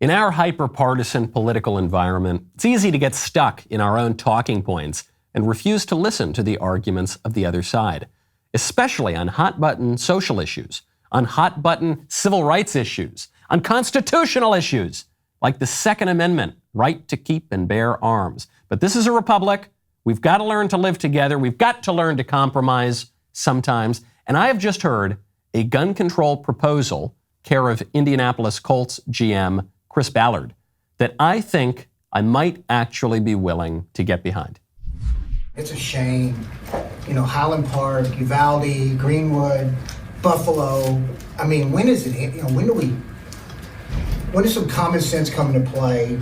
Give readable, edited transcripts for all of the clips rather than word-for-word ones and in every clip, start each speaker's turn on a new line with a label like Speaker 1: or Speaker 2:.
Speaker 1: In our hyper-partisan political environment, it's easy to get stuck in our own talking points and refuse to listen to the arguments of the other side, especially on hot-button social issues, on hot-button civil rights issues, on constitutional issues, like the Second Amendment, right to keep and bear arms. But this is a republic. We've got to learn to live together. We've got to learn to compromise sometimes. And I have just heard a gun control proposal, care of Indianapolis Colts GM Chris Ballard, that I think I might actually be willing to get behind.
Speaker 2: It's a shame. Highland Park, Uvalde, Greenwood, Buffalo. I mean, when is it? When does some common sense come into play,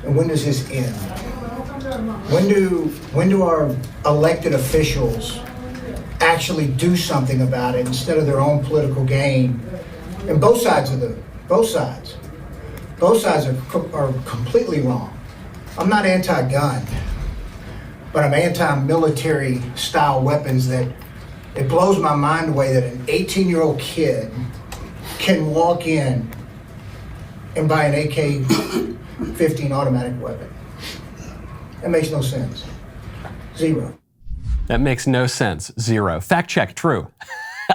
Speaker 2: and when does this end? When do our elected officials actually do something about it instead of their own political gain? And both sides are completely wrong. I'm not anti-gun, but I'm anti-military style weapons. That it blows my mind away that an 18-year-old kid can walk in and buy an AK-15 automatic weapon. That makes no sense. Zero.
Speaker 1: That makes no sense. Zero. Fact check, true.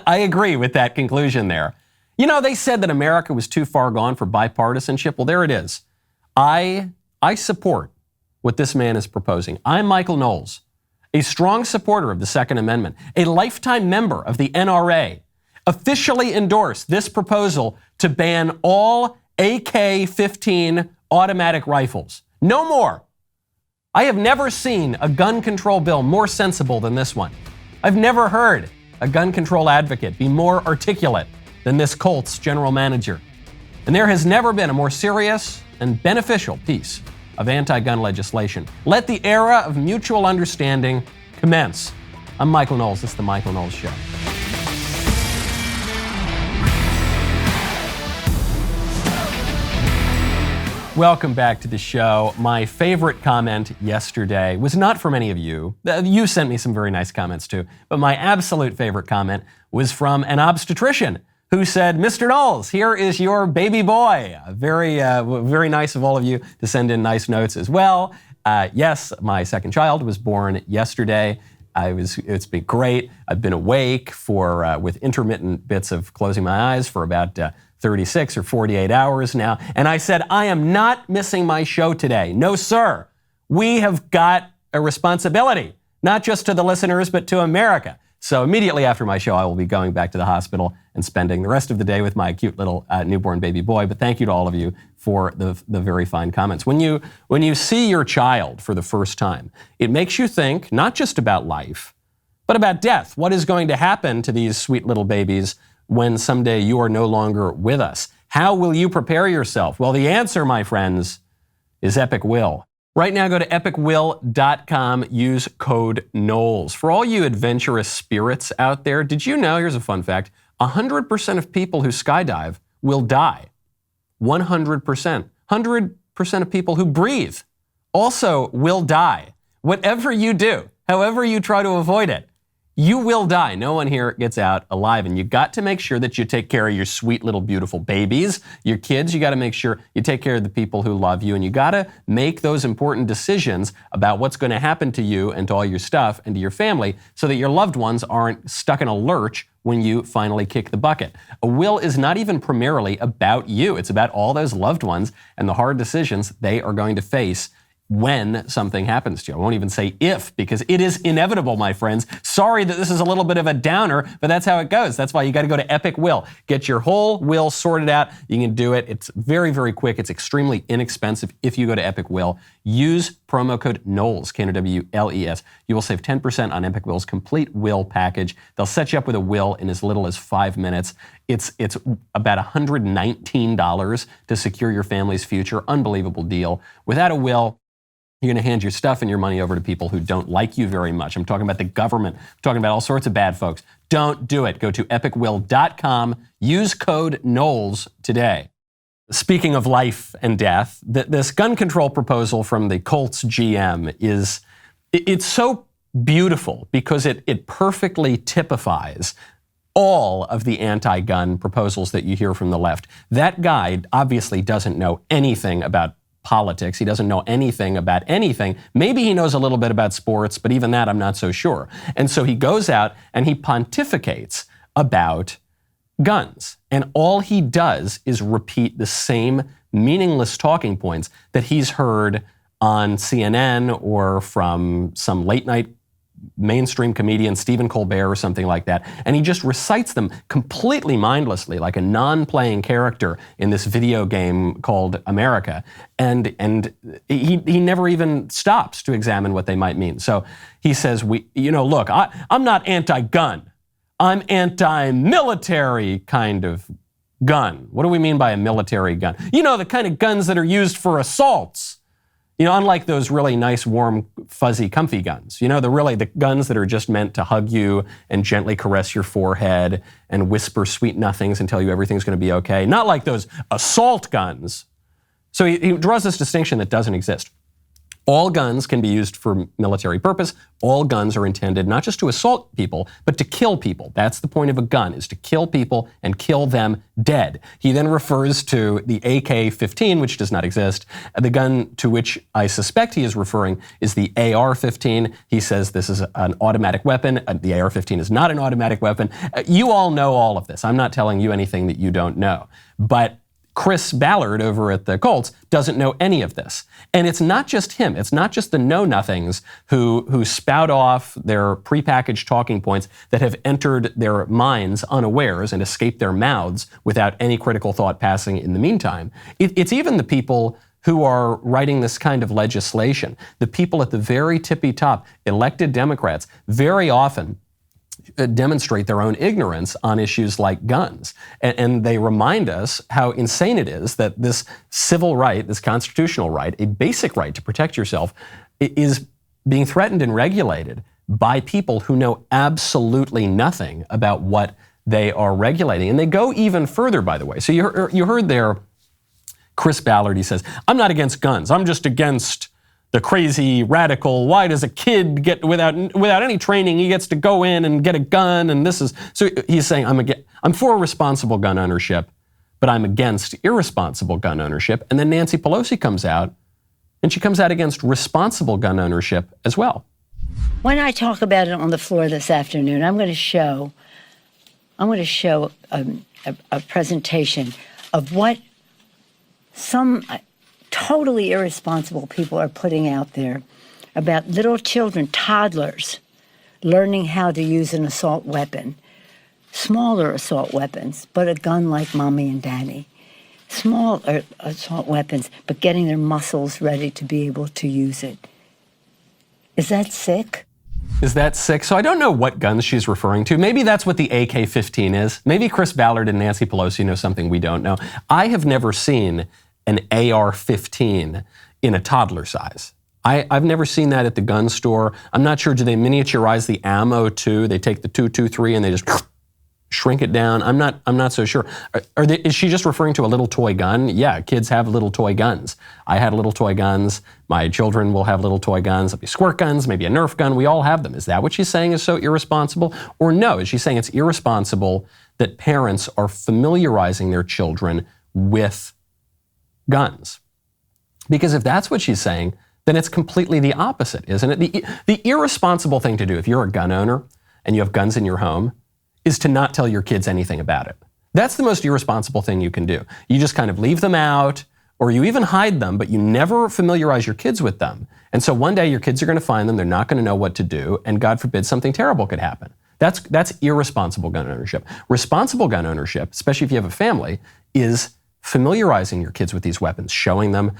Speaker 1: I agree with that conclusion there. They said that America was too far gone for bipartisanship. Well, there it is. I support what this man is proposing. I'm Michael Knowles, a strong supporter of the Second Amendment, a lifetime member of the NRA, officially endorsed this proposal to ban all AK-15 automatic rifles. No more. I have never seen a gun control bill more sensible than this one. I've never heard a gun control advocate be more articulate than this Colts general manager. And there has never been a more serious and beneficial piece of anti-gun legislation. Let the era of mutual understanding commence. I'm Michael Knowles. This is The Michael Knowles Show. Welcome back to the show. My favorite comment yesterday was not from any of you. You sent me some very nice comments too. But my absolute favorite comment was from an obstetrician who said, Mr. Knowles, here is your baby boy. Very nice of all of you to send in nice notes as well. Yes, my second child was born yesterday. It's been great. I've been awake with intermittent bits of closing my eyes for about 36 or 48 hours now. And I said, I am not missing my show today. No, sir. We have got a responsibility, not just to the listeners, but to America. So immediately after my show, I will be going back to the hospital and spending the rest of the day with my cute little newborn baby boy. But thank you to all of you for the very fine comments. When you see your child for the first time, it makes you think not just about life, but about death. What is going to happen to these sweet little babies when someday you are no longer with us? How will you prepare yourself? Well, the answer, my friends, is Epic Will. Right now, go to epicwill.com, use code Knowles. For all you adventurous spirits out there, did you know, here's a fun fact, 100% of people who skydive will die. 100%. 100% of people who breathe also will die. Whatever you do, however you try to avoid it, you will die. No one here gets out alive. And you got to make sure that you take care of your sweet little beautiful babies, your kids. You got to make sure you take care of the people who love you. And you got to make those important decisions about what's going to happen to you and to all your stuff and to your family so that your loved ones aren't stuck in a lurch when you finally kick the bucket. A will is not even primarily about you. It's about all those loved ones and the hard decisions they are going to face when something happens to you. I won't even say if, because it is inevitable, my friends. Sorry that this is a little bit of a downer, but that's how it goes. That's why you got to go to Epic Will. Get your whole will sorted out. You can do it. It's very, very quick. It's extremely inexpensive if you go to Epic Will. Use promo code Knowles, Knowles. You will save 10% on Epic Will's complete will package. They'll set you up with a will in as little as 5 minutes. It's about $119 to secure your family's future. Unbelievable deal. Without a will, you're going to hand your stuff and your money over to people who don't like you very much. I'm talking about the government. I'm talking about all sorts of bad folks. Don't do it. Go to epicwill.com. Use code Knowles today. Speaking of life and death, this gun control proposal from the Colts GM it's so beautiful because it perfectly typifies all of the anti-gun proposals that you hear from the left. That guy obviously doesn't know anything about politics. He doesn't know anything about anything. Maybe he knows a little bit about sports, but even that I'm not so sure. And so he goes out and he pontificates about guns. And all he does is repeat the same meaningless talking points that he's heard on CNN or from some late night mainstream comedian, Stephen Colbert or something like that. And he just recites them completely mindlessly, like a non-playing character in this video game called America. And he never even stops to examine what they might mean. So he says, look, I'm not anti-gun. I'm anti-military kind of gun. What do we mean by a military gun? The kind of guns that are used for assaults. Unlike those really nice, warm, fuzzy, comfy guns. The guns that are just meant to hug you and gently caress your forehead and whisper sweet nothings and tell you everything's going to be okay. Not like those assault guns. So he draws this distinction that doesn't exist. All guns can be used for military purpose. All guns are intended not just to assault people, but to kill people. That's the point of a gun, is to kill people and kill them dead. He then refers to the AK-15, which does not exist. The gun to which I suspect he is referring is the AR-15. He says this is an automatic weapon. The AR-15 is not an automatic weapon. You all know all of this. I'm not telling you anything that you don't know. But Chris Ballard over at the Colts doesn't know any of this. And it's not just him. It's not just the know-nothings who spout off their prepackaged talking points that have entered their minds unawares and escaped their mouths without any critical thought passing in the meantime. It's even the people who are writing this kind of legislation. The people at the very tippy top, elected Democrats, very often demonstrate their own ignorance on issues like guns. And they remind us how insane it is that this civil right, this constitutional right, a basic right to protect yourself, is being threatened and regulated by people who know absolutely nothing about what they are regulating. And they go even further, by the way. So you heard there Chris Ballard, he says, I'm not against guns. I'm just against the crazy radical, why does a kid get, without any training, he gets to go in and get a gun, and this is, so he's saying, I'm for responsible gun ownership, but I'm against irresponsible gun ownership. And then Nancy Pelosi comes out, and she comes out against responsible gun ownership as well.
Speaker 3: When I talk about it on the floor this afternoon, I'm going to show a presentation of what some totally irresponsible people are putting out there about little children, toddlers, learning how to use an assault weapon, smaller assault weapons, but a gun like mommy and daddy, small assault weapons, but getting their muscles ready to be able to use it. Is that sick?
Speaker 1: Is that sick? So I don't know what guns she's referring to. Maybe that's what the AK-15 is. Maybe Chris Ballard and Nancy Pelosi know something we don't know. I have never seen an AR-15 in a toddler size. I've never seen that at the gun store. I'm not sure, do they miniaturize the ammo too? They take the .223 and they just shrink it down. I'm not so sure. Is she just referring to a little toy gun? Yeah, kids have little toy guns. I had little toy guns. My children will have little toy guns. There'll be squirt guns, maybe a Nerf gun. We all have them. Is that what she's saying is so irresponsible? Or no, is she saying it's irresponsible that parents are familiarizing their children with guns? Because if that's what she's saying, then it's completely the opposite, isn't it? The irresponsible thing to do if you're a gun owner and you have guns in your home is to not tell your kids anything about it. That's the most irresponsible thing you can do. You just kind of leave them out, or you even hide them, but you never familiarize your kids with them. And so one day your kids are going to find them, they're not going to know what to do, and God forbid something terrible could happen. That's irresponsible gun ownership. Responsible gun ownership, especially if you have a family, is familiarizing your kids with these weapons, showing them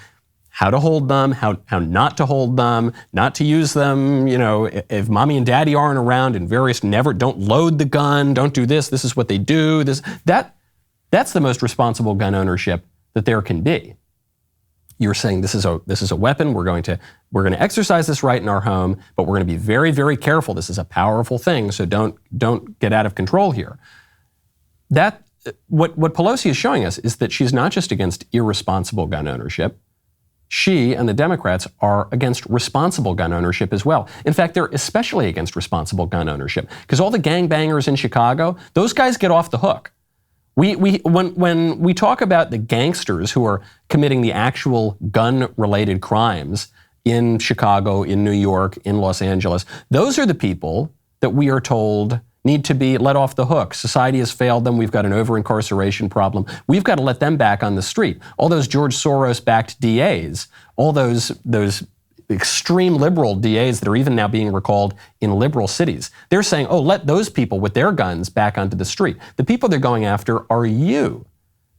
Speaker 1: how to hold them, how not to hold them, not to use them. If mommy and daddy aren't around, and don't load the gun, don't do this. This is what they do. That's the most responsible gun ownership that there can be. You're saying this is a weapon. We're going to exercise this right in our home, but we're going to be very, very careful. This is a powerful thing, so don't get out of control here. What Pelosi is showing us is that she's not just against irresponsible gun ownership, she and the Democrats are against responsible gun ownership as well. In fact, they're especially against responsible gun ownership because all the gangbangers in Chicago, those guys get off the hook. When we talk about the gangsters who are committing the actual gun-related crimes in Chicago, in New York, in Los Angeles, those are the people that we are told need to be let off the hook. Society has failed them. We've got an over-incarceration problem. We've got to let them back on the street. All those George Soros-backed DAs, all those extreme liberal DAs that are even now being recalled in liberal cities, they're saying, oh, let those people with their guns back onto the street. The people they're going after are you.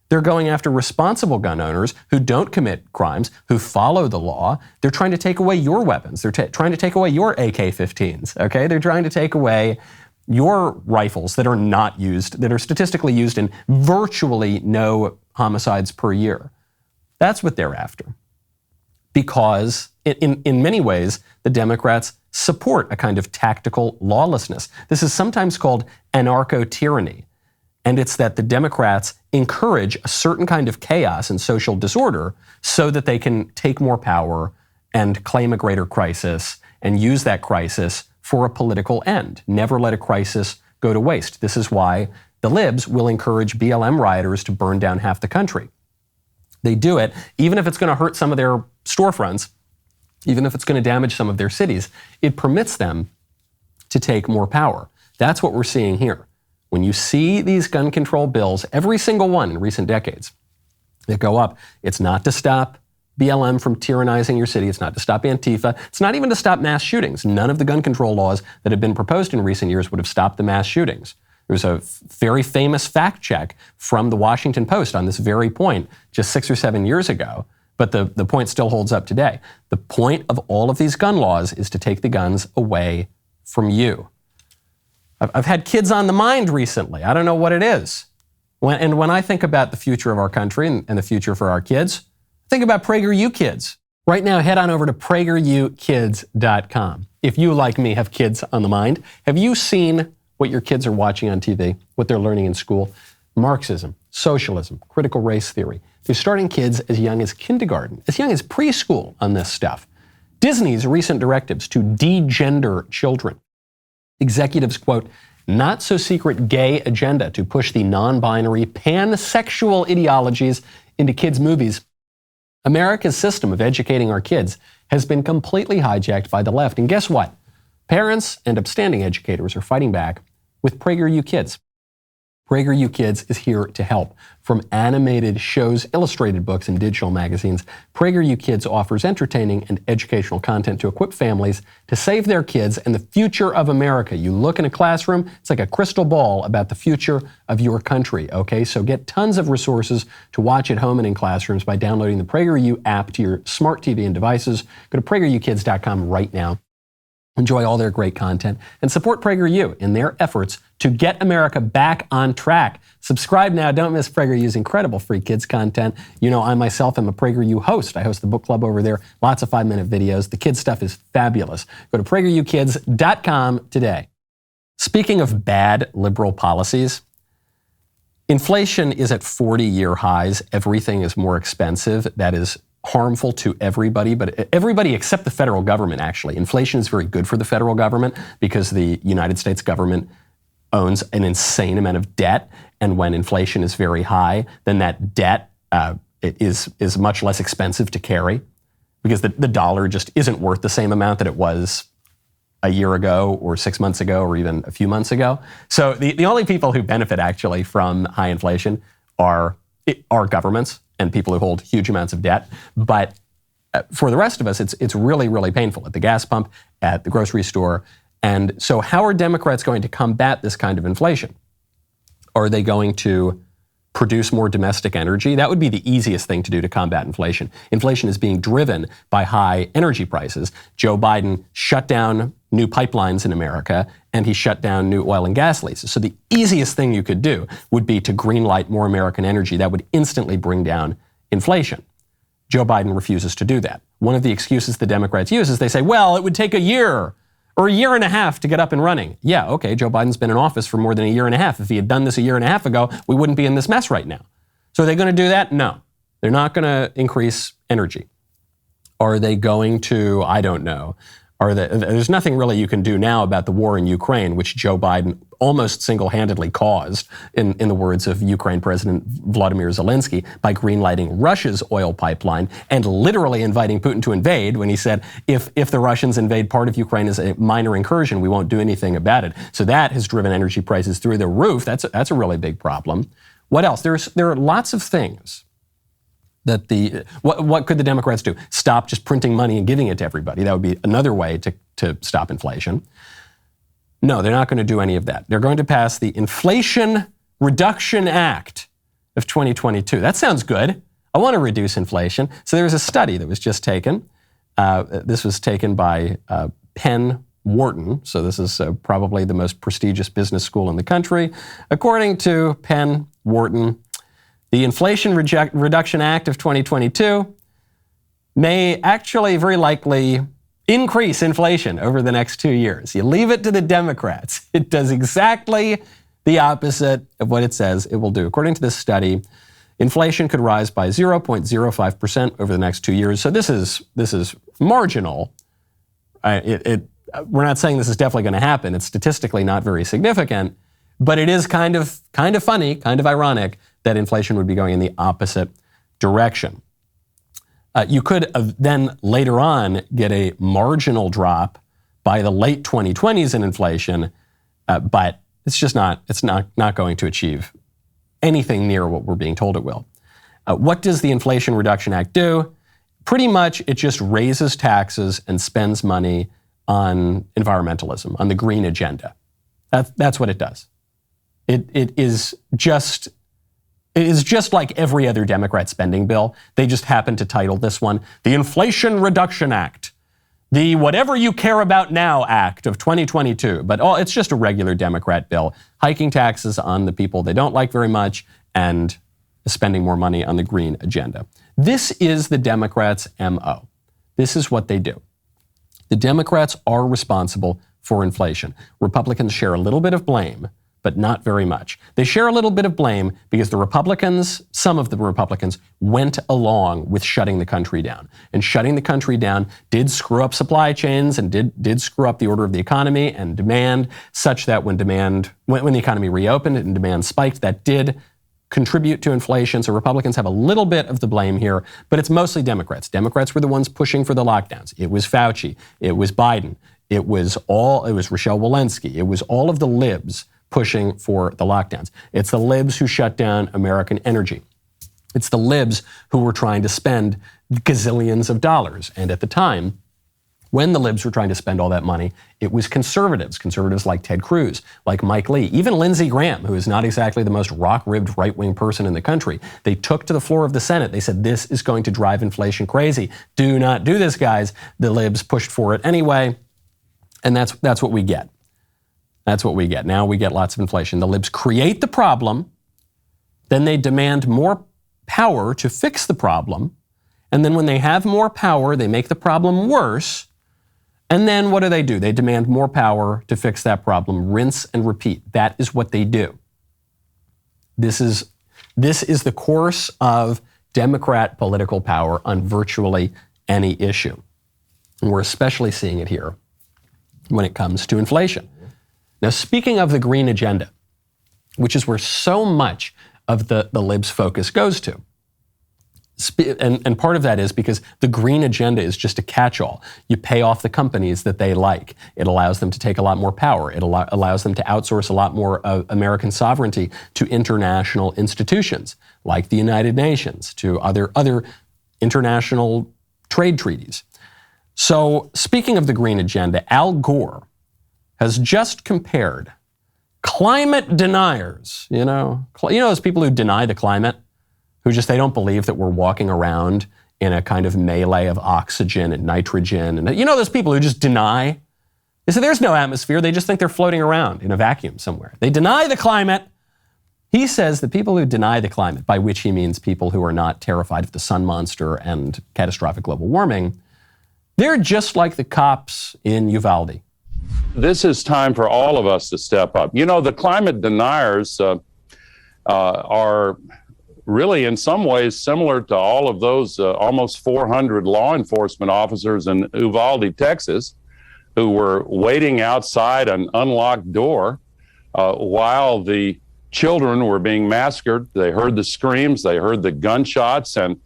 Speaker 1: They're going after responsible gun owners who don't commit crimes, who follow the law. They're trying to take away your weapons. They're trying to take away your AK-15s, okay? They're trying to take away your rifles that are not used, that are statistically used in virtually no homicides per year. That's what they're after. Because in many ways, the Democrats support a kind of tactical lawlessness. This is sometimes called anarcho-tyranny. And it's that the Democrats encourage a certain kind of chaos and social disorder so that they can take more power and claim a greater crisis and use that crisis for a political end. Never let a crisis go to waste. This is why the libs will encourage BLM rioters to burn down half the country. They do it, even if it's going to hurt some of their storefronts, even if it's going to damage some of their cities, it permits them to take more power. That's what we're seeing here. When you see these gun control bills, every single one in recent decades that go up, it's not to stop BLM from tyrannizing your city. It's not to stop Antifa. It's not even to stop mass shootings. None of the gun control laws that have been proposed in recent years would have stopped the mass shootings. There was a very famous fact check from the Washington Post on this very point just 6 or 7 years ago, but the point still holds up today. The point of all of these gun laws is to take the guns away from you. I've had kids on the mind recently. I don't know what it is. When I think about the future of our country and the future for our kids, think about PragerU Kids. Right now, head on over to PragerUkids.com. If you, like me, have kids on the mind, have you seen what your kids are watching on TV, what they're learning in school? Marxism, socialism, critical race theory. They're starting kids as young as kindergarten, as young as preschool on this stuff. Disney's recent directives to de-gender children. Executives quote, not so secret gay agenda to push the non-binary pansexual ideologies into kids' movies. America's system of educating our kids has been completely hijacked by the left. And guess what? Parents and upstanding educators are fighting back with PragerU Kids. PragerU Kids is here to help. From animated shows, illustrated books, and digital magazines, PragerU Kids offers entertaining and educational content to equip families to save their kids and the future of America. You look in a classroom, it's like a crystal ball about the future of your country, okay? So get tons of resources to watch at home and in classrooms by downloading the PragerU app to your smart TV and devices. Go to PragerUkids.com right now. Enjoy all their great content and support PragerU in their efforts to get America back on track. Subscribe now. Don't miss PragerU's incredible free kids content. You know, I myself am a PragerU host. I host the book club over there. Lots of 5-minute videos. The kids stuff is fabulous. Go to PragerUkids.com today. Speaking of bad liberal policies, inflation is at 40-year highs. Everything is more expensive. That is harmful to everybody, but everybody except the federal government, actually. Inflation is very good for the federal government because the United States government owns an insane amount of debt, and when inflation is very high, then that debt is much less expensive to carry because the dollar just isn't worth the same amount that it was a year ago or 6 months ago or even a few months ago. So the only people who benefit actually from high inflation are governments and people who hold huge amounts of debt. But for the rest of us, it's really, really painful at the gas pump, at the grocery store. And so how are Democrats going to combat this kind of inflation? Are they going to produce more domestic energy? That would be the easiest thing to do to combat inflation. Inflation is being driven by high energy prices. Joe Biden shut down new pipelines in America, and he shut down new oil and gas leases. So the easiest thing you could do would be to greenlight more American energy. That would instantly bring down inflation. Joe Biden refuses to do that. One of the excuses the Democrats use is they say, well, it would take a year or a year and a half to get up and running. Yeah, okay, Joe Biden's been in office for more than a year and a half. If he had done this a year and a half ago, we wouldn't be in this mess right now. So are they going to do that? No. They're not going to increase energy. Are they going to, I don't know. There's nothing really you can do now about the war in Ukraine, which Joe Biden almost single-handedly caused, in the words of Ukraine President Vladimir Zelensky, by greenlighting Russia's oil pipeline and literally inviting Putin to invade when he said, if the Russians invade part of Ukraine as a minor incursion, we won't do anything about it. So that has driven energy prices through the roof. That's a really big problem. What else? There are lots of things that what could the Democrats do? Stop just printing money and giving it to everybody. That would be another way to stop inflation. No, they're not going to do any of that. They're going to pass the Inflation Reduction Act of 2022. That sounds good. I want to reduce inflation. So there was a study that was just taken. This was taken by Penn Wharton. So this is probably the most prestigious business school in the country. According to Penn Wharton, the Inflation Reduction Act of 2022 may actually very likely increase inflation over the next 2 years. You leave it to the Democrats. It does exactly the opposite of what it says it will do. According to this study, inflation could rise by 0.05% over the next 2 years. So this is marginal. We're not saying this is definitely going to happen. It's statistically not very significant, but it is kind of funny, kind of ironic that inflation would be going in the opposite direction. You could then later on get a marginal drop by the late 2020s in inflation, but it's not going to achieve anything near what we're being told it will. What does the Inflation Reduction Act do? Pretty much it just raises taxes and spends money on environmentalism, on the green agenda. That's what it does. It is just like every other Democrat spending bill. They just happen to title this one the Inflation Reduction Act, the Whatever You Care About Now Act of 2022. But it's just a regular Democrat bill, hiking taxes on the people they don't like very much and spending more money on the green agenda. This is the Democrats' MO. This is what they do. The Democrats are responsible for inflation. Republicans share a little bit of blame, but not very much. They share a little bit of blame because some of the Republicans went along with shutting the country down. And shutting the country down did screw up supply chains and did screw up the order of the economy and demand, such that when the economy reopened and demand spiked, that did contribute to inflation. So Republicans have a little bit of the blame here, but it's mostly Democrats. Democrats were the ones pushing for the lockdowns. It was Fauci. It was Biden. It was Rochelle Walensky. It was all of the libs pushing for the lockdowns. It's the libs who shut down American energy. It's the libs who were trying to spend gazillions of dollars. And at the time, when the libs were trying to spend all that money, it was conservatives like Ted Cruz, like Mike Lee, even Lindsey Graham, who is not exactly the most rock-ribbed right-wing person in the country. They took to the floor of the Senate. They said, this is going to drive inflation crazy. Do not do this, guys. The libs pushed for it anyway. And that's what we get. That's what we get. Now we get lots of inflation. The libs create the problem, then they demand more power to fix the problem, and then when they have more power, they make the problem worse, and then what do? They demand more power to fix that problem. Rinse and repeat. That is what they do. This is the course of Democrat political power on virtually any issue. And we're especially seeing it here when it comes to inflation. Now, speaking of the green agenda, which is where so much of the libs' focus goes to, and part of that is because the green agenda is just a catch-all. You pay off the companies that they like. It allows them to take a lot more power. It allows them to outsource a lot more of American sovereignty to international institutions like the United Nations, to other international trade treaties. So, speaking of the green agenda, Al Gore has just compared climate deniers, you know those people who deny the climate, who they don't believe that we're walking around in a kind of melee of oxygen and nitrogen. And those people who just deny. They say there's no atmosphere. They just think they're floating around in a vacuum somewhere. They deny the climate. He says that people who deny the climate, by which he means people who are not terrified of the sun monster and catastrophic global warming, they're just like the cops in Uvalde.
Speaker 4: This is time for all of us to step up. The climate deniers are really in some ways similar to all of those almost 400 law enforcement officers in Uvalde, Texas, who were waiting outside an unlocked door while the children were being massacred. They heard the screams, they heard the gunshots, and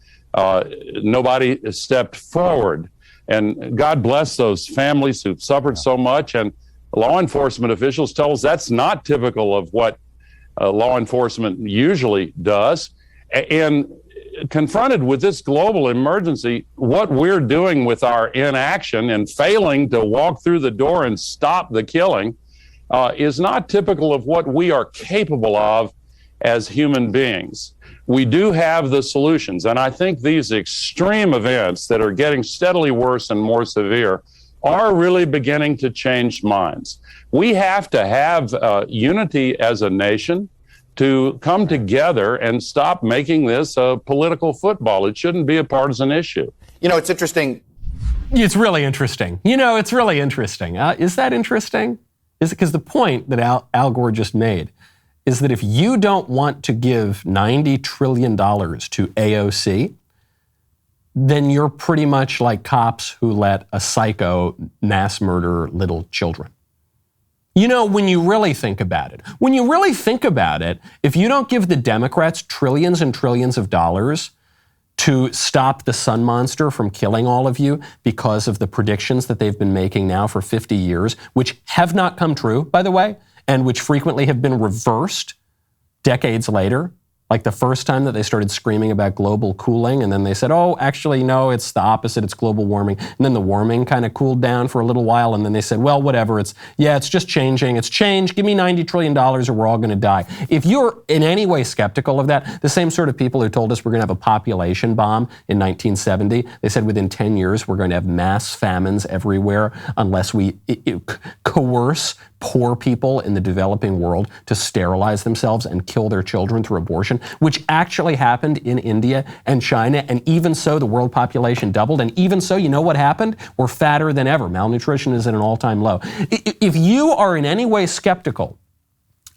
Speaker 4: nobody stepped forward. And God bless those families who've suffered so much. And law enforcement officials tell us that's not typical of what law enforcement usually does. And confronted with this global emergency, what we're doing with our inaction and failing to walk through the door and stop the killing is not typical of what we are capable of as human beings. We do have the solutions, and I think these extreme events that are getting steadily worse and more severe are really beginning to change minds. We have to have unity as a nation to come together and stop making this a political football. It shouldn't be a partisan issue.
Speaker 5: You know, it's interesting.
Speaker 1: It's really interesting. It's really interesting. Is that interesting? Is it because the point that Al Gore just made is that if you don't want to give $90 trillion to AOC, then you're pretty much like cops who let a psycho mass murder little children. When you really think about it, if you don't give the Democrats trillions and trillions of dollars to stop the sun monster from killing all of you because of the predictions that they've been making now for 50 years, which have not come true, by the way, and which frequently have been reversed decades later, like the first time that they started screaming about global cooling, and then they said, oh, actually, no, it's the opposite, it's global warming. And then the warming kind of cooled down for a little while, and then they said, well, whatever, it's just changing. It's change. Give me $90 trillion or we're all going to die. If you're in any way skeptical of that, the same sort of people who told us we're going to have a population bomb in 1970, they said within 10 years we're going to have mass famines everywhere unless we coerce poor people in the developing world to sterilize themselves and kill their children through abortion, which actually happened in India and China. And even so, the world population doubled. And even so, you know what happened? We're fatter than ever. Malnutrition is at an all-time low. If you are in any way skeptical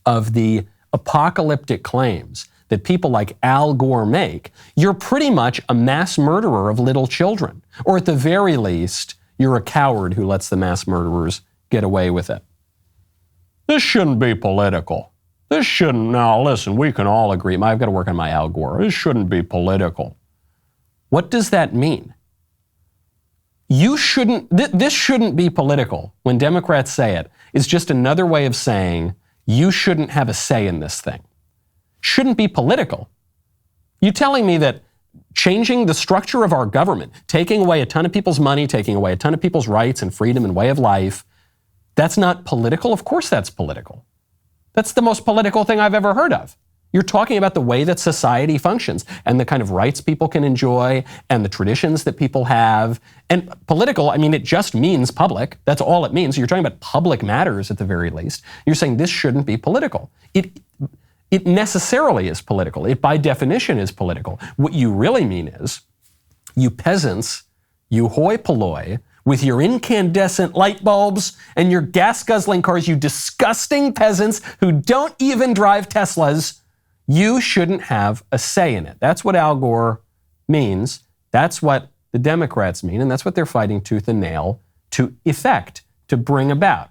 Speaker 1: of the apocalyptic claims that people like Al Gore make, you're pretty much a mass murderer of little children. Or at the very least, you're a coward who lets the mass murderers get away with it. This shouldn't be political. Now listen, we can all agree. I've got to work on my Al Gore. This shouldn't be political. What does that mean? This shouldn't be political. When Democrats say it, it's just another way of saying you shouldn't have a say in this thing. Shouldn't be political. You telling me that changing the structure of our government, taking away a ton of people's money, taking away a ton of people's rights and freedom and way of life, that's not political? Of course that's political. That's the most political thing I've ever heard of. You're talking about the way that society functions and the kind of rights people can enjoy and the traditions that people have. And political, it just means public. That's all it means. You're talking about public matters at the very least. You're saying this shouldn't be political. It necessarily is political. It by definition is political. What you really mean is, you peasants, you hoi polloi, with your incandescent light bulbs and your gas-guzzling cars, you disgusting peasants who don't even drive Teslas, you shouldn't have a say in it. That's what Al Gore means. That's what the Democrats mean, and that's what they're fighting tooth and nail to effect, to bring about.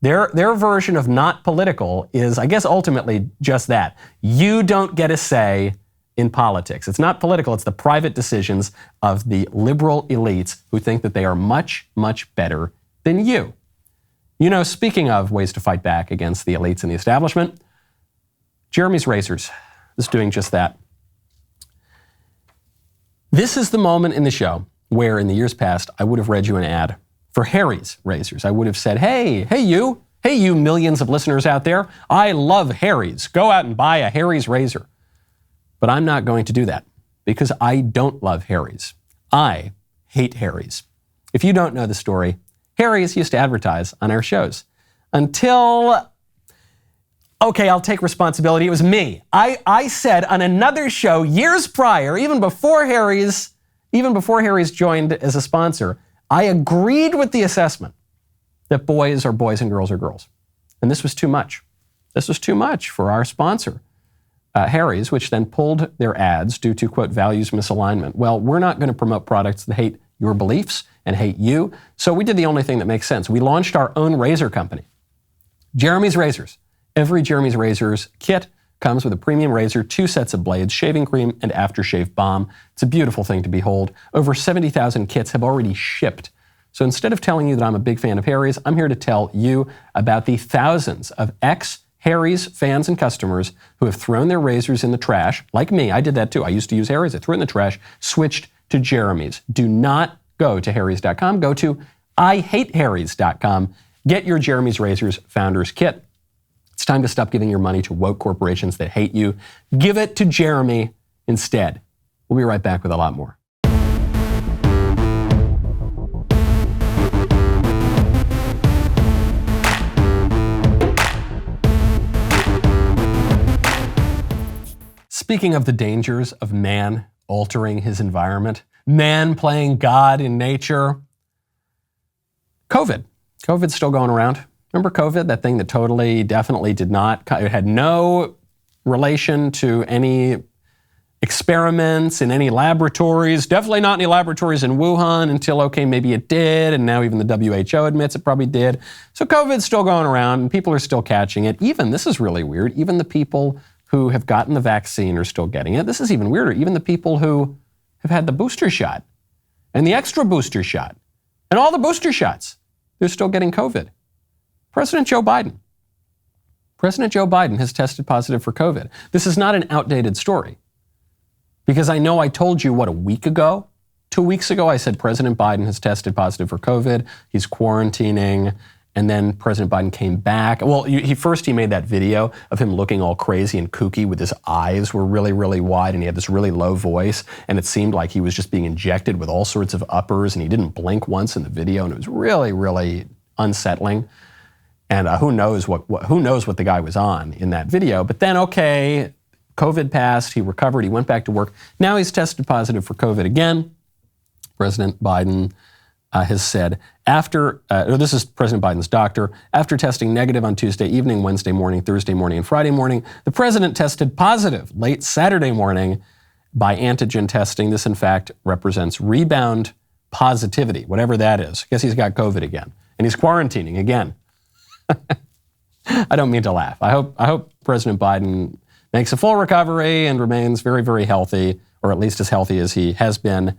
Speaker 1: Their version of not political is, I guess, ultimately just that. You don't get a say in politics. It's not political, it's the private decisions of the liberal elites who think that they are much, much better than you. Speaking of ways to fight back against the elites and the establishment, Jeremy's Razors is doing just that. This is the moment in the show where in the years past, I would have read you an ad for Harry's Razors. I would have said, hey you millions of listeners out there, I love Harry's. Go out and buy a Harry's razor. But I'm not going to do that because I don't love Harry's. I hate Harry's. If you don't know the story, Harry's used to advertise on our shows until, okay, I'll take responsibility. It was me. I said on another show years prior, even before Harry's joined as a sponsor, I agreed with the assessment that boys are boys and girls are girls. And this was too much. This was too much for our sponsor. Harry's, which then pulled their ads due to, quote, values misalignment. Well, we're not going to promote products that hate your beliefs and hate you. So we did the only thing that makes sense. We launched our own razor company, Jeremy's Razors. Every Jeremy's Razors kit comes with a premium razor, 2 sets of blades, shaving cream, and aftershave balm. It's a beautiful thing to behold. Over 70,000 kits have already shipped. So instead of telling you that I'm a big fan of Harry's, I'm here to tell you about the thousands of ex-Harry's fans and customers who have thrown their razors in the trash, like me. I did that too. I used to use Harry's. I threw it in the trash, switched to Jeremy's. Do not go to harrys.com. Go to IHateHarrys.com. Get your Jeremy's Razors Founders Kit. It's time to stop giving your money to woke corporations that hate you. Give it to Jeremy instead. We'll be right back with a lot more. Speaking of the dangers of man altering his environment, man playing God in nature, COVID. COVID's still going around. Remember COVID, that thing that totally, definitely did not, it had no relation to any experiments in any laboratories, definitely not any laboratories in Wuhan until, okay, maybe it did, and now even the WHO admits it probably did. So COVID's still going around, and people are still catching it. Even, this is really weird, even the people who have gotten the vaccine are still getting it. This is even weirder, even the people who have had the booster shot, and the extra booster shot, and all the booster shots, they're still getting COVID. President Joe Biden has tested positive for COVID. This is not an outdated story. Because I know I told you, a week ago? 2 weeks ago, I said President Biden has tested positive for COVID. He's quarantining. And then President Biden came back. Well, he made that video of him looking all crazy and kooky with his eyes were really, really wide, and he had this really low voice, and it seemed like he was just being injected with all sorts of uppers, and he didn't blink once in the video, and it was really, really unsettling. And who knows what the guy was on in that video. But then, okay, COVID passed, he recovered, he went back to work. Now he's tested positive for COVID again. President Biden has said, this is President Biden's doctor, after testing negative on Tuesday evening, Wednesday morning, Thursday morning, and Friday morning, the president tested positive late Saturday morning by antigen testing. This, in fact, represents rebound positivity, whatever that is. I guess he's got COVID again, and he's quarantining again. I don't mean to laugh. I hope President Biden makes a full recovery and remains very, very healthy, or at least as healthy as he has been.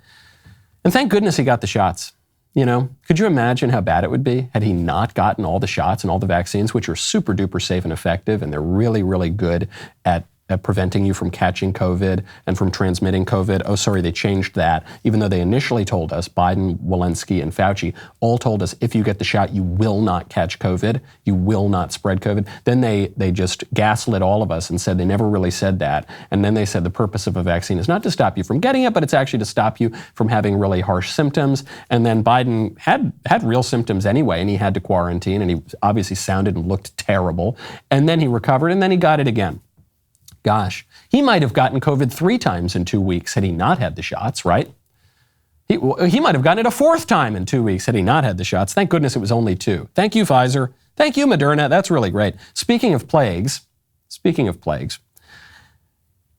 Speaker 1: And thank goodness he got the shots. You know, could you imagine how bad it would be had he not gotten all the shots and all the vaccines, which are super duper safe and effective, and they're really, really good at preventing you from catching COVID and from transmitting COVID. Oh, sorry, they changed that. Even though they initially told us, Biden, Walensky, and Fauci all told us, if you get the shot, you will not catch COVID. You will not spread COVID. Then they just gaslit all of us and said they never really said that. And then they said the purpose of a vaccine is not to stop you from getting it, but it's actually to stop you from having really harsh symptoms. And then Biden had real symptoms anyway, and he had to quarantine, and he obviously sounded and looked terrible. And then he recovered, and then he got it again. Gosh, he might have gotten COVID 3 times in 2 weeks had he not had the shots, right? He might have gotten it a 4th time in 2 weeks had he not had the shots. Thank goodness it was only 2. Thank you, Pfizer. Thank you, Moderna. That's really great. Speaking of plagues,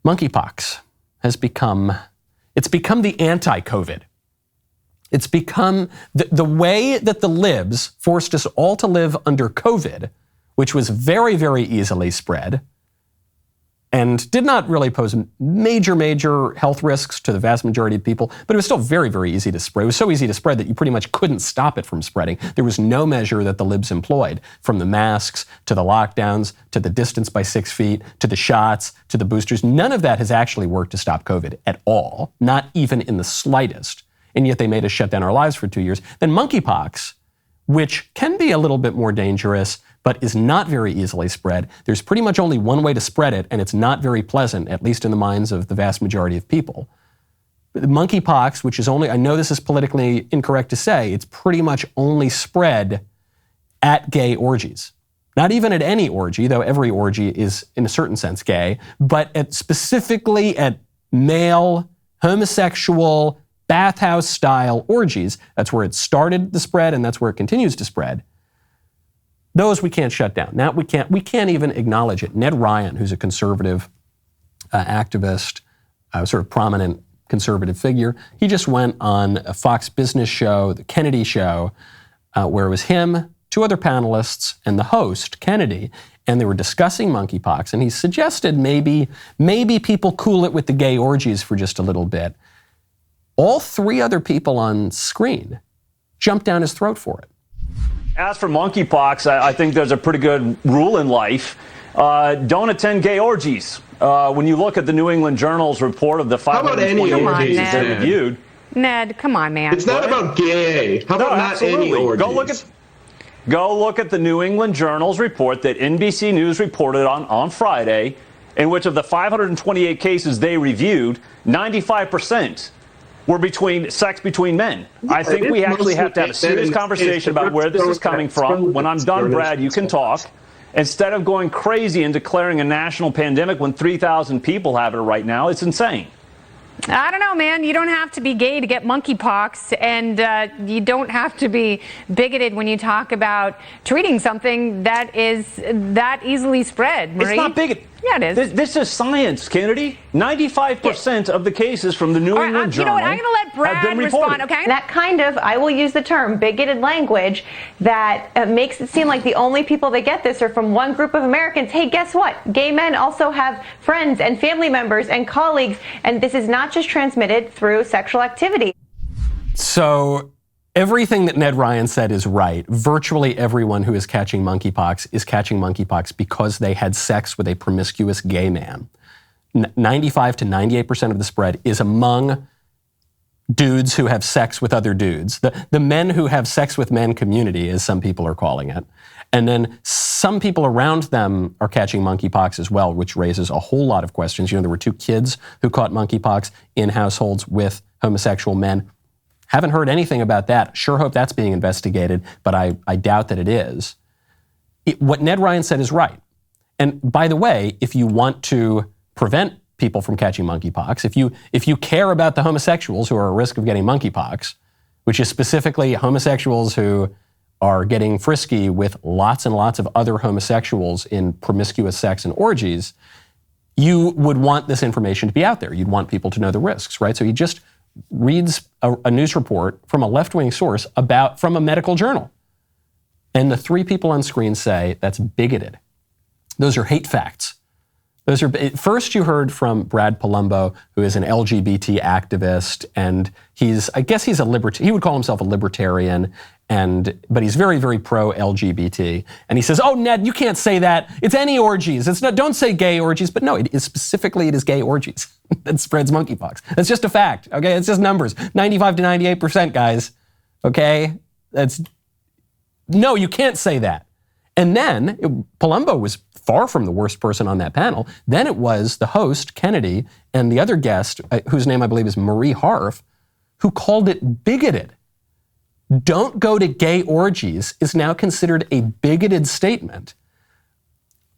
Speaker 1: monkeypox has become the anti-COVID. It's become the way that the libs forced us all to live under COVID, which was very, very easily spread, and did not really pose major health risks to the vast majority of people, but it was still very, very easy to spread. It was so easy to spread that you pretty much couldn't stop it from spreading. There was no measure that the libs employed, from the masks to the lockdowns to the distance by 6 feet to the shots to the boosters. None of that has actually worked to stop COVID at all, not even in the slightest. And yet they made us shut down our lives for 2 years. Then monkeypox, which can be a little bit more dangerous, but is not very easily spread. There's pretty much only one way to spread it, and it's not very pleasant, at least in the minds of the vast majority of people. Monkeypox, which is only, I know this is politically incorrect to say, it's pretty much only spread at gay orgies. Not even at any orgy, though every orgy is in a certain sense gay, but specifically at male, homosexual, bathhouse-style orgies. That's where it started the spread, and that's where it continues to spread. Those we can't shut down. Now we can't even acknowledge it. Ned Ryan, who's a conservative activist, sort of prominent conservative figure. He just went on a Fox Business show, the Kennedy Show, where it was him, two other panelists, and the host, Kennedy, and they were discussing monkeypox, and he suggested maybe people cool it with the gay orgies for just a little bit. All three other people on screen jumped down his throat for it.
Speaker 5: As for monkeypox, I think there's a pretty good rule in life. Don't attend gay orgies. When you look at the New England Journal's report of the 528 cases they reviewed.
Speaker 6: Ned, come on, man.
Speaker 7: It's not about gay. How about not any orgies?
Speaker 5: Go look at the New England Journal's report that NBC News reported on Friday, in which of the 528 cases they reviewed, 95% were sex between men. I think we actually have to have a serious conversation about where this is coming from. When I'm done, Brad, you can talk. Instead of going crazy and declaring a national pandemic when 3,000 people have it right now, it's insane.
Speaker 6: I don't know, man. You don't have to be gay to get monkeypox, and you don't have to be bigoted when you talk about treating something that is that easily spread, Marie.
Speaker 5: It's not bigoted.
Speaker 6: Yeah, it is.
Speaker 5: This is science, Kennedy. 95% of the cases from the New England Journal.
Speaker 6: You know what? I'm going to let Brad respond, okay?
Speaker 8: That kind of, I will use the term, bigoted language that makes it seem like the only people that get this are from one group of Americans. Hey, guess what? Gay men also have friends and family members and colleagues, and this is not just transmitted through sexual activity.
Speaker 1: So everything that Ned Ryan said is right. Virtually everyone who is catching monkeypox because they had sex with a promiscuous gay man. 95 to 98% of the spread is among dudes who have sex with other dudes. The men who have sex with men community, as some people are calling it. And then some people around them are catching monkeypox as well, which raises a whole lot of questions. You know, there were 2 kids who caught monkeypox in households with homosexual men. Haven't heard anything about that. Sure hope that's being investigated, but I doubt that it is. What Ned Ryan said is right. And by the way, if you want to prevent people from catching monkeypox, if you care about the homosexuals who are at risk of getting monkeypox, which is specifically homosexuals who are getting frisky with lots and lots of other homosexuals in promiscuous sex and orgies, you would want this information to be out there. You'd want people to know the risks, right? So he just reads a news report from a left-wing source from a medical journal. And the 3 people on screen say that's bigoted. Those are hate facts. First you heard from Brad Palumbo, who is an LGBT activist, and I guess he's a libertarian. He would call himself a libertarian, but he's very, very pro-LGBT. And he says, oh, Ned, you can't say that. It's any orgies. Don't say gay orgies. But no, it is gay orgies that spreads monkeypox. That's just a fact, okay? It's just numbers. 95 to 98%, guys, okay? No, you can't say that. And then Palumbo was far from the worst person on that panel. Then it was the host, Kennedy, and the other guest, whose name I believe is Marie Harf, who called it bigoted. Don't go to gay orgies is now considered a bigoted statement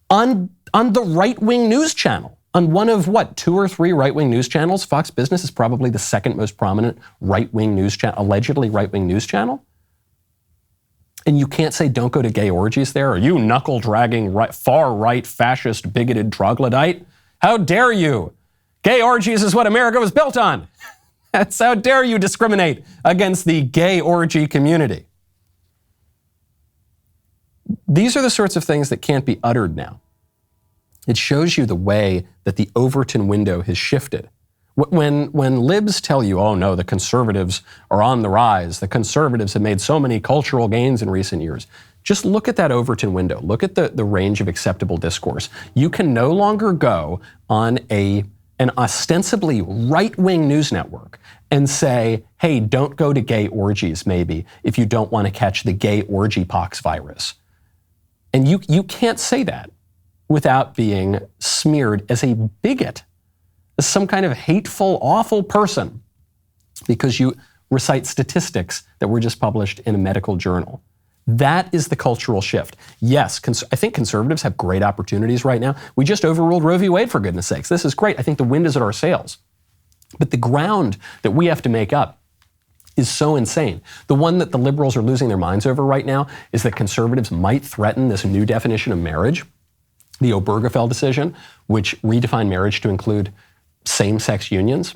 Speaker 1: on the right-wing news channel. On one of, 2 or 3 right-wing news channels. Fox Business is probably the second most prominent right-wing news channel, allegedly right-wing news channel. And you can't say don't go to gay orgies there? Are you knuckle-dragging far-right fascist bigoted troglodyte? How dare you? Gay orgies is what America was built on. That's how dare you discriminate against the gay orgy community. These are the sorts of things that can't be uttered now. It shows you the way that the Overton window has shifted. When libs tell you, oh no, the conservatives are on the rise, the conservatives have made so many cultural gains in recent years, just look at that Overton window. Look at the range of acceptable discourse. You can no longer go on an ostensibly right-wing news network and say, hey, don't go to gay orgies maybe if you don't want to catch the gay orgy pox virus. And you can't say that without being smeared as a bigot, as some kind of hateful, awful person, because you recite statistics that were just published in a medical journal. That is the cultural shift. Yes, I think conservatives have great opportunities right now. We just overruled Roe v. Wade, for goodness sakes. This is great. I think the wind is at our sails. But the ground that we have to make up is so insane. The one that the liberals are losing their minds over right now is that conservatives might threaten this new definition of marriage, the Obergefell decision, which redefined marriage to include same-sex unions.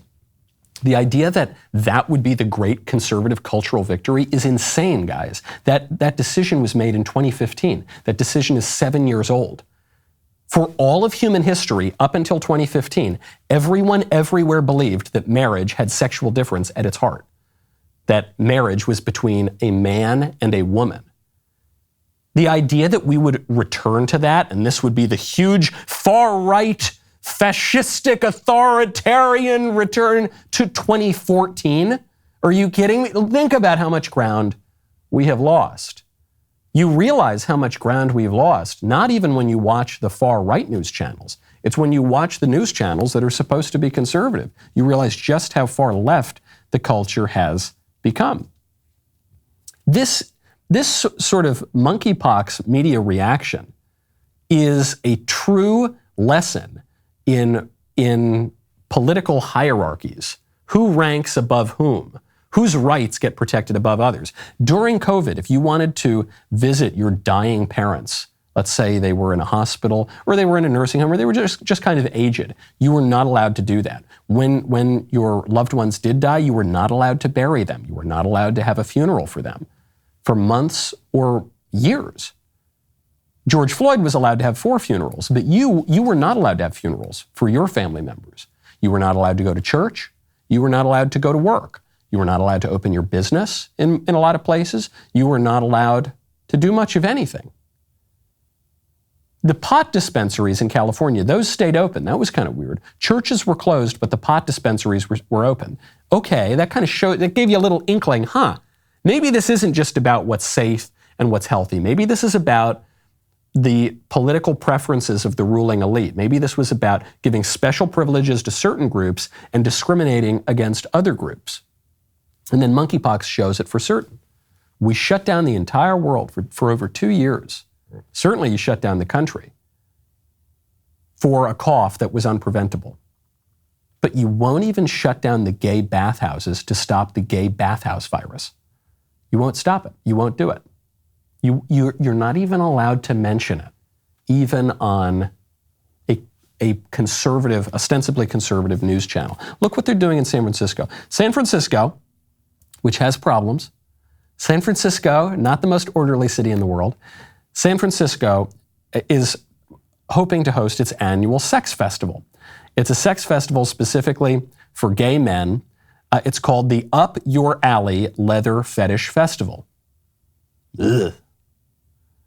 Speaker 1: The idea that that would be the great conservative cultural victory is insane, guys. That decision was made in 2015. That decision is 7 years old. For all of human history, up until 2015, everyone everywhere believed that marriage had sexual difference at its heart. That marriage was between a man and a woman. The idea that we would return to that, and this would be the huge far-right, fascistic, authoritarian return to 2014? Are you kidding me? Think about how much ground we have lost. You realize how much ground we've lost, not even when you watch the far-right news channels. It's when you watch the news channels that are supposed to be conservative. You realize just how far left the culture has become. This sort of monkeypox media reaction is a true lesson in political hierarchies. Who ranks above whom? Whose rights get protected above others? During COVID, if you wanted to visit your dying parents, let's say they were in a hospital or they were in a nursing home or they were just kind of aged, you were not allowed to do that. When your loved ones did die, you were not allowed to bury them. You were not allowed to have a funeral for them for months or years. George Floyd was allowed to have 4 funerals, but you were not allowed to have funerals for your family members. You were not allowed to go to church. You were not allowed to go to work. You were not allowed to open your business in a lot of places. You were not allowed to do much of anything. The pot dispensaries in California, those stayed open. That was kind of weird. Churches were closed, but the pot dispensaries were open. Okay, that kind of showed, that gave you a little inkling, maybe this isn't just about what's safe and what's healthy. Maybe this is about the political preferences of the ruling elite. Maybe this was about giving special privileges to certain groups and discriminating against other groups. And then monkeypox shows it for certain. We shut down the entire world for over 2 years. Certainly you shut down the country for a cough that was unpreventable. But you won't even shut down the gay bathhouses to stop the gay bathhouse virus. You won't stop it. You won't do it. You're not even allowed to mention it, even on a conservative, ostensibly conservative news channel. Look what they're doing in San Francisco. San Francisco, which has problems. San Francisco, not the most orderly city in the world. San Francisco is hoping to host its annual sex festival. It's a sex festival specifically for gay men. It's called the Up Your Alley Leather Fetish Festival. Ugh.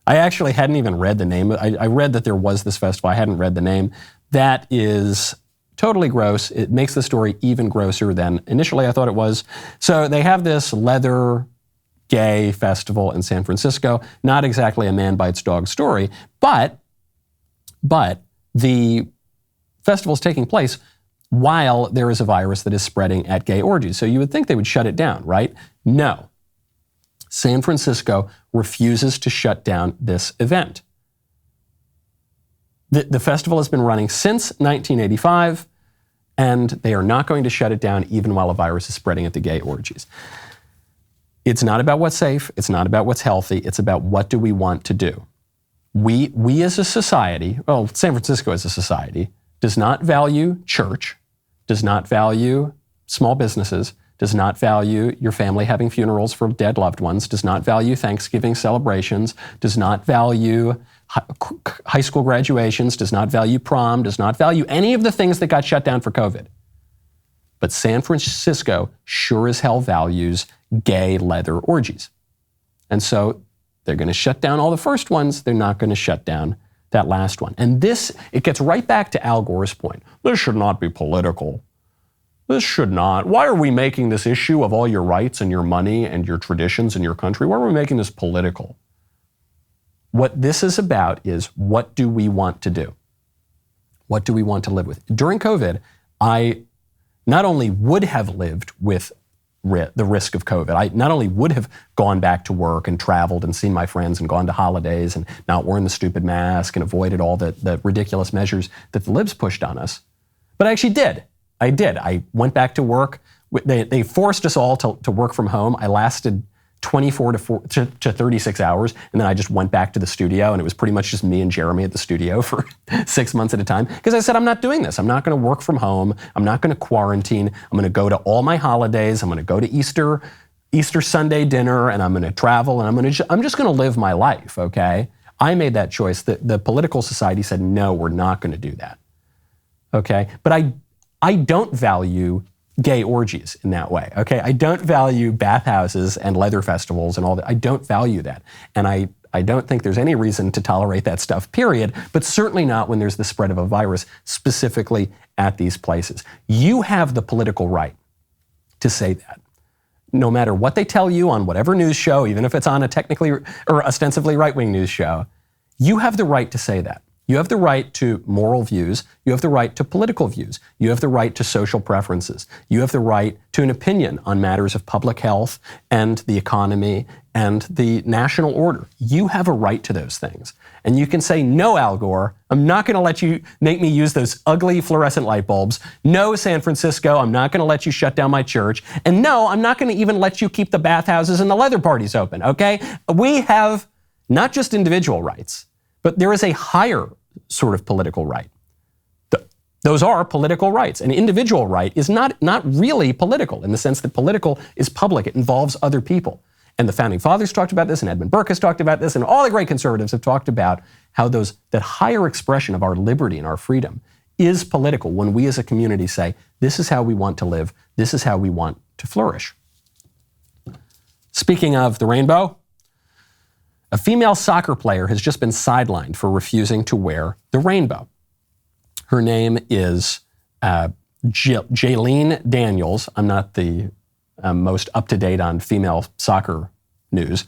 Speaker 1: I actually hadn't even read the name. I read that there was this festival. I hadn't read the name. That is totally gross. It makes the story even grosser than initially I thought it was. So they have this leather gay festival in San Francisco. Not exactly a man bites dog story, but the festival is taking place while there is a virus that is spreading at gay orgies. So you would think they would shut it down, right? No. San Francisco refuses to shut down this event. The festival has been running since 1985, and they are not going to shut it down even while a virus is spreading at the gay orgies. It's not about what's safe. It's not about what's healthy. It's about what do we want to do. We as a society, well, San Francisco as a society, does not value church, does not value small businesses, does not value your family having funerals for dead loved ones, does not value Thanksgiving celebrations, does not value high school graduations, does not value prom, does not value any of the things that got shut down for COVID. But San Francisco sure as hell values gay leather orgies. And so they're going to shut down all the first ones. They're not going to shut down that last one. And this, it gets right back to Al Gore's point. This should not be political. This should not. Why are we making this issue of all your rights and your money and your traditions in your country? Why are we making this political? What this is about is, what do we want to do? What do we want to live with? During COVID, I not only would have lived with the risk of COVID, I not only would have gone back to work and traveled and seen my friends and gone to holidays and not worn the stupid mask and avoided all the ridiculous measures that the libs pushed on us, but I actually did. I did. I went back to work. They forced us all to work from home. I lasted 24 to 36 hours, and then I just went back to the studio, and it was pretty much just me and Jeremy at the studio for 6 months at a time, because I said, I'm not doing this. I'm not going to work from home. I'm not going to quarantine. I'm going to go to all my holidays. I'm going to go to Easter Sunday dinner, and I'm going to travel, and I'm just going to live my life, okay? I made that choice. The political society said, no, we're not going to do that, okay? But I don't value gay orgies in that way, okay? I don't value bathhouses and leather festivals and all that. I don't value that. And I don't think there's any reason to tolerate that stuff, period, but certainly not when there's the spread of a virus, specifically at these places. You have the political right to say that. No matter what they tell you on whatever news show, even if it's on a technically or ostensibly right-wing news show, you have the right to say that. You have the right to moral views. You have the right to political views. You have the right to social preferences. You have the right to an opinion on matters of public health and the economy and the national order. You have a right to those things. And you can say, no, Al Gore, I'm not going to let you make me use those ugly fluorescent light bulbs. No, San Francisco, I'm not going to let you shut down my church. And no, I'm not going to even let you keep the bathhouses and the leather parties open, okay? We have not just individual rights, but there is a higher sort of political right. Those are political rights. An individual right is not really political in the sense that political is public. It involves other people. And the Founding Fathers talked about this, and Edmund Burke has talked about this, and all the great conservatives have talked about how that higher expression of our liberty and our freedom is political when we as a community say, this is how we want to live, this is how we want to flourish. Speaking of the rainbow, a female soccer player has just been sidelined for refusing to wear the rainbow. Her name is Jaylene Daniels. I'm not the most up-to-date on female soccer news.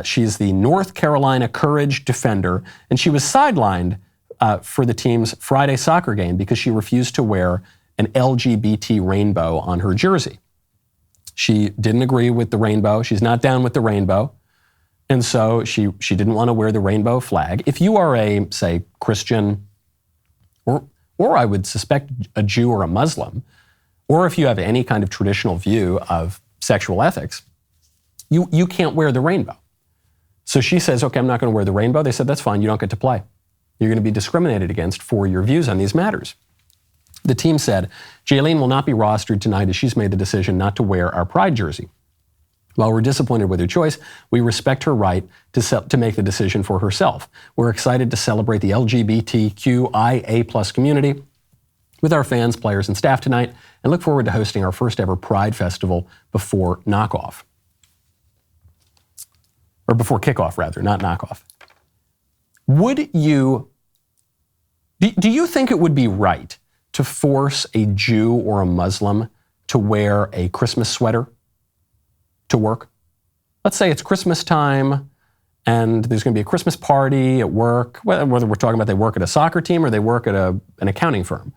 Speaker 1: She's the North Carolina Courage defender, and she was sidelined for the team's Friday soccer game because she refused to wear an LGBT rainbow on her jersey. She didn't agree with the rainbow. She's not down with the rainbow. And so she didn't want to wear the rainbow flag. If you are a, say, Christian, or I would suspect a Jew or a Muslim, or if you have any kind of traditional view of sexual ethics, you can't wear the rainbow. So she says, okay, I'm not going to wear the rainbow. They said, that's fine, you don't get to play. You're going to be discriminated against for your views on these matters. The team said, Jaylene will not be rostered tonight as she's made the decision not to wear our Pride jersey. While we're disappointed with her choice, we respect her right to make the decision for herself. We're excited to celebrate the LGBTQIA+ community with our fans, players, and staff tonight, and look forward to hosting our first ever Pride Festival before knockoff. Or before kickoff, rather, not knockoff. Do you think it would be right to force a Jew or a Muslim to wear a Christmas sweater to work? Let's say it's Christmas time and there's going to be a Christmas party at work, whether we're talking about they work at a soccer team or they work at an accounting firm.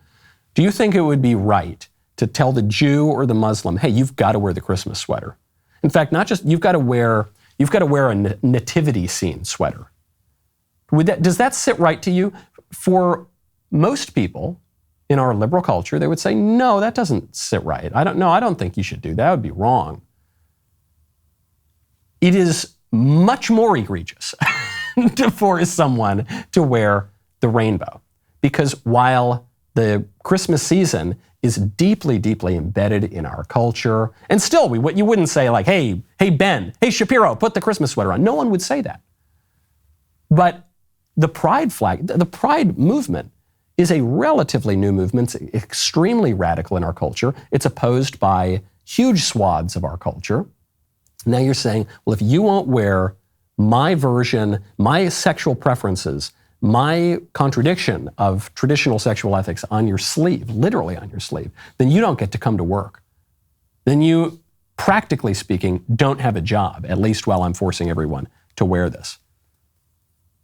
Speaker 1: Do you think it would be right to tell the Jew or the Muslim, hey, you've got to wear the Christmas sweater? In fact, not just you've got to wear a nativity scene sweater. Does that sit right to you? For most people in our liberal culture, they would say, no, that doesn't sit right. I don't think you should do that. That would be wrong. It is much more egregious to force someone to wear the rainbow, because while the Christmas season is deeply, deeply embedded in our culture, and still, you wouldn't say like, hey, Ben, hey, Shapiro, put the Christmas sweater on. No one would say that. But the pride flag, the pride movement is a relatively new movement. It's extremely radical in our culture. It's opposed by huge swaths of our culture. Now you're saying, well, if you won't wear my version, my sexual preferences, my contradiction of traditional sexual ethics on your sleeve, literally on your sleeve, then you don't get to come to work. Then you, practically speaking, don't have a job, at least while I'm forcing everyone to wear this.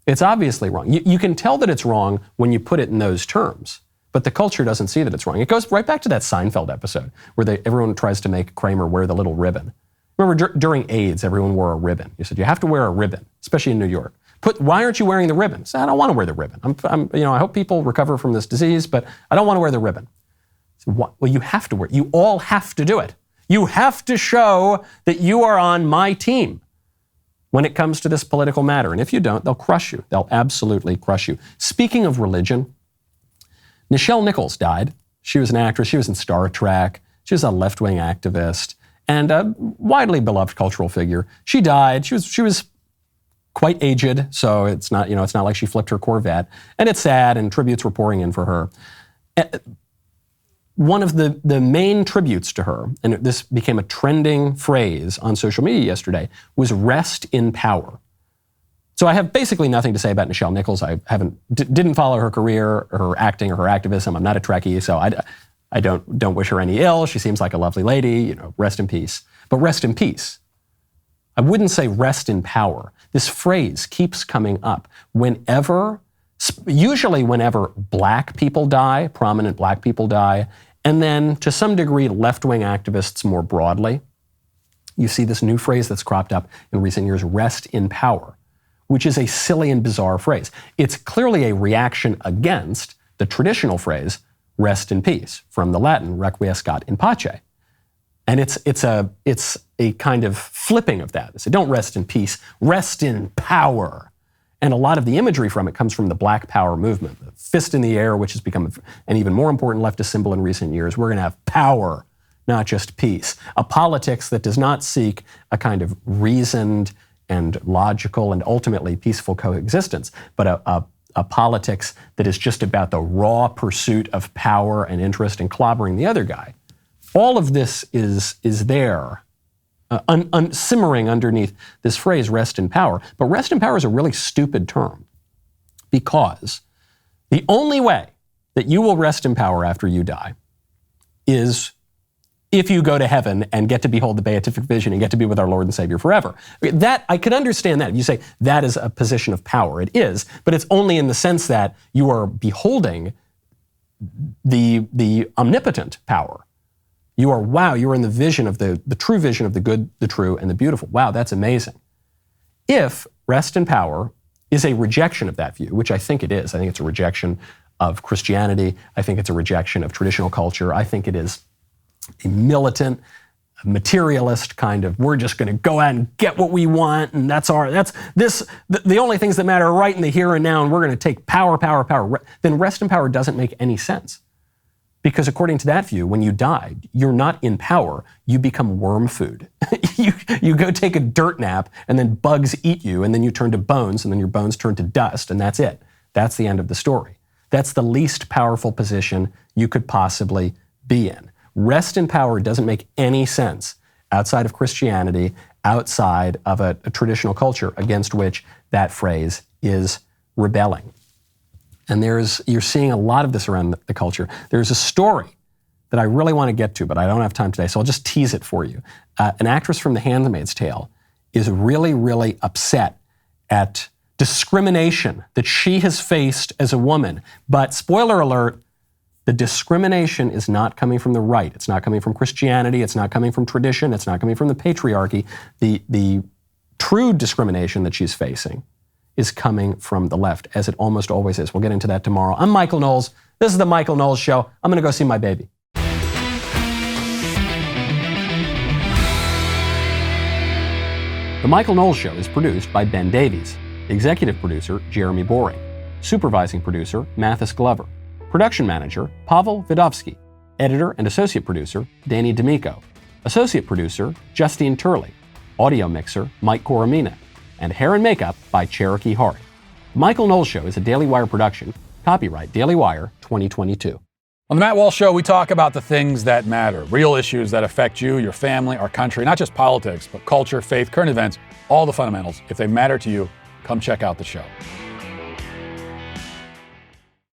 Speaker 1: It's obviously wrong. You can tell that it's wrong when you put it in those terms, but the culture doesn't see that it's wrong. It goes right back to that Seinfeld episode where everyone tries to make Kramer wear the little ribbon. Remember, during AIDS, everyone wore a ribbon. You said, you have to wear a ribbon, especially in New York. Why aren't you wearing the ribbon? I said, I don't want to wear the ribbon. I hope people recover from this disease, but I don't want to wear the ribbon. Said, well, you have to wear it. You all have to do it. You have to show that you are on my team. when it comes to this political matter. And if you don't, they'll crush you. They'll absolutely crush you. Speaking of religion, Nichelle Nichols died. She was an actress. She was in Star Trek. She was a left-wing activist and a widely beloved cultural figure. She died. She was quite aged, so it's not like she flipped her Corvette. And it's sad, and tributes were pouring in for her. One of the main tributes to her, and this became a trending phrase on social media yesterday, was rest in power. So I have basically nothing to say about Nichelle Nichols. I didn't follow her career, her acting, or her activism. I'm not a Trekkie, so I don't wish her any ill. She seems like a lovely lady. Rest in peace. But rest in peace. I wouldn't say rest in power. This phrase keeps coming up usually whenever black people die, prominent black people die, and then to some degree left-wing activists more broadly. You see this new phrase that's cropped up in recent years, rest in power, which is a silly and bizarre phrase. It's clearly a reaction against the traditional phrase, rest in peace, from the Latin, requiescat in pace. And it's a kind of flipping of that. So don't rest in peace, rest in power. And a lot of the imagery from it comes from the Black Power movement, the fist in the air, which has become an even more important leftist symbol in recent years. We're going to have power, not just peace. A politics that does not seek a kind of reasoned and logical and ultimately peaceful coexistence, but a politics that is just about the raw pursuit of power and interest and clobbering the other guy. All of this is there, simmering underneath this phrase, rest in power. But rest in power is a really stupid term, because the only way that you will rest in power after you die is if you go to heaven and get to behold the beatific vision and get to be with our Lord and Savior forever. That, I could understand that. If you say that is a position of power, it is, but it's only in the sense that you are beholding the omnipotent power. You're in the vision of the true vision of the good, the true, and the beautiful. Wow, that's amazing. If rest in power is a rejection of that view, which I think it is, I think it's a rejection of Christianity, I think it's a rejection of traditional culture, I think it is a militant, materialist kind of, we're just going to go out and get what we want, and the only things that matter are right in the here and now, and we're going to take power. Then rest in power doesn't make any sense. Because according to that view, when you die, you're not in power, you become worm food. you go take a dirt nap, and then bugs eat you, and then you turn to bones, and then your bones turn to dust, and that's it. That's the end of the story. That's the least powerful position you could possibly be in. Rest in power doesn't make any sense outside of Christianity, outside of a traditional culture against which that phrase is rebelling. And you're seeing a lot of this around the culture. There's a story that I really want to get to, but I don't have time today, so I'll just tease it for you. An actress from The Handmaid's Tale is really, really upset at discrimination that she has faced as a woman. But spoiler alert, the discrimination is not coming from the right. It's not coming from Christianity. It's not coming from tradition. It's not coming from the patriarchy. The true discrimination that she's facing is coming from the left, as it almost always is. We'll get into that tomorrow. I'm Michael Knowles. This is The Michael Knowles Show. I'm going to go see my baby. The Michael Knowles Show is produced by Ben Davies. Executive producer, Jeremy Boring. Supervising producer, Mathis Glover. Production manager, Pavel Vidovsky. Editor and associate producer, Danny D'Amico. Associate producer, Justine Turley. Audio mixer, Mike Coromina. And hair and makeup by Cherokee Hart. The Michael Knowles Show is a Daily Wire production. Copyright Daily Wire 2022.
Speaker 9: On the Matt Walsh Show, we talk about the things that matter, real issues that affect you, your family, our country, not just politics, but culture, faith, current events, all the fundamentals. If they matter to you, come check out the show.